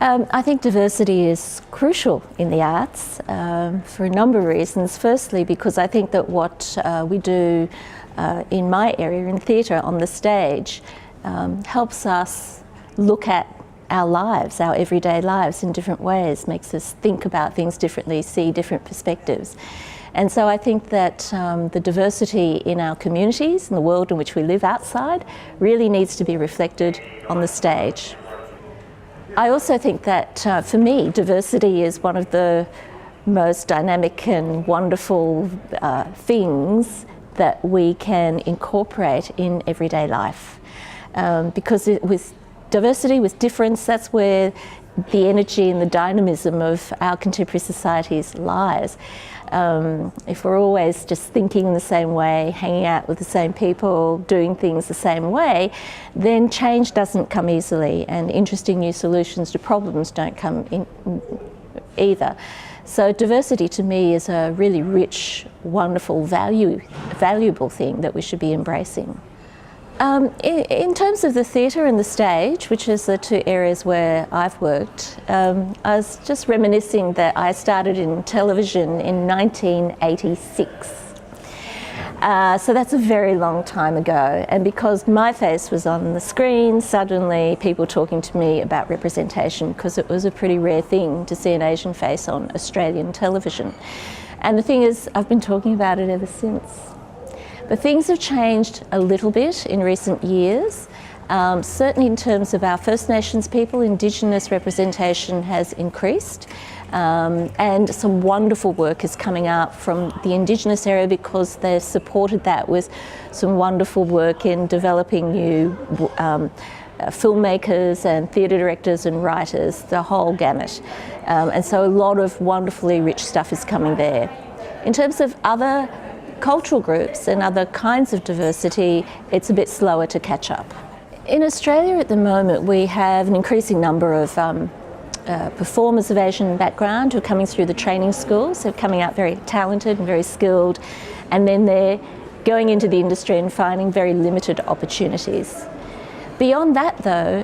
I think diversity is crucial in the arts for a number of reasons. Firstly, because I think that what we do in my area, in theatre, on the stage, helps us look at our lives, our everyday lives in different ways, makes us think about things differently, see different perspectives. And so I think that the diversity in our communities and the world in which we live outside really needs to be reflected on the stage. I also think that for me, diversity is one of the most dynamic and wonderful things that we can incorporate in everyday life. Because with diversity, with difference, that's where the energy and the dynamism of our contemporary societies lies. If we're always just thinking the same way, hanging out with the same people, doing things the same way, then change doesn't come easily, and interesting new solutions to problems don't come in either. So diversity to me is a really rich, wonderful, valuable thing that we should be embracing. In terms of the theatre and the stage, which is the two areas where I've worked, I was just reminiscing that I started in television in 1986. So that's a very long time ago, and because my face was on the screen, suddenly people talking to me about representation, because it was a pretty rare thing to see an Asian face on Australian television. And the thing is, I've been talking about it ever since. But things have changed a little bit in recent years. Certainly in terms of our First Nations people, Indigenous representation has increased. And some wonderful work is coming out from the Indigenous area because they've supported that with some wonderful work in developing new filmmakers and theatre directors and writers, the whole gamut. And so a lot of wonderfully rich stuff is coming there. In terms of other cultural groups and other kinds of diversity, it's a bit slower to catch up. In Australia at the moment, we have an increasing number of performers of Asian background who are coming through the training schools. They're coming out very talented and very skilled, and then they're going into the industry and finding very limited opportunities. Beyond that though,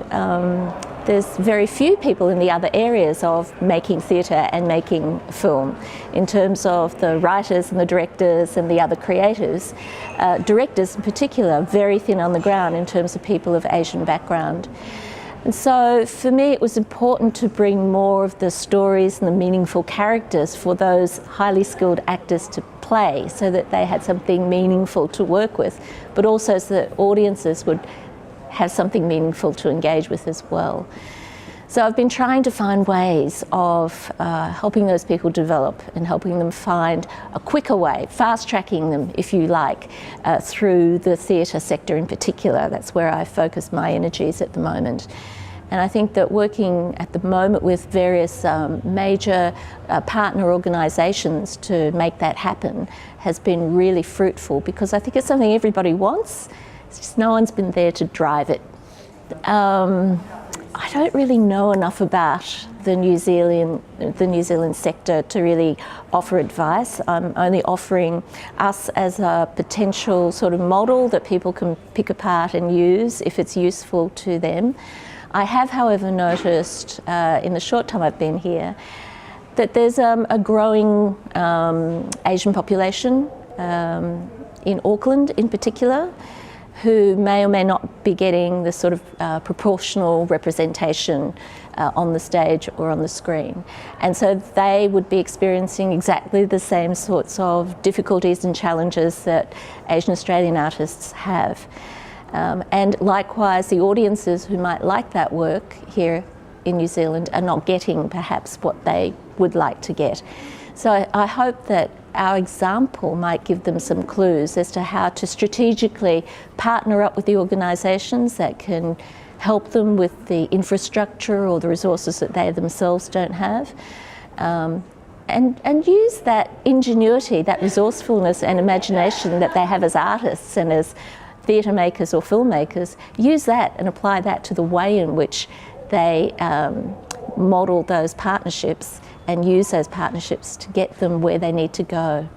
there's very few people in the other areas of making theatre and making film. In terms of the writers and the directors and the other creators, directors in particular, very thin on the ground in terms of people of Asian background. And so for me it was important to bring more of the stories and the meaningful characters for those highly skilled actors to play, so that they had something meaningful to work with, but also so that audiences would have something meaningful to engage with as well. So I've been trying to find ways of helping those people develop and helping them find a quicker way, fast-tracking them, if you like, through the theatre sector in particular. That's where I focus my energies at the moment. And I think that working at the moment with various major partner organisations to make that happen has been really fruitful, because I think it's something everybody wants. It's just no one's been there to drive it. I don't really know enough about the New Zealand sector to really offer advice. I'm only offering us as a potential sort of model that people can pick apart and use if it's useful to them. I have, however, noticed in the short time I've been here that there's a growing Asian population in Auckland in particular, who may or may not be getting the sort of proportional representation on the stage or on the screen. And so they would be experiencing exactly the same sorts of difficulties and challenges that Asian Australian artists have. And likewise, the audiences who might like that work here in New Zealand are not getting perhaps what they would like to get. So I hope that our example might give them some clues as to how to strategically partner up with the organisations that can help them with the infrastructure or the resources that they themselves don't have, and use that ingenuity, that resourcefulness and imagination that they have as artists and as theatre makers or filmmakers, use that and apply that to the way in which they model those partnerships and use those partnerships to get them where they need to go.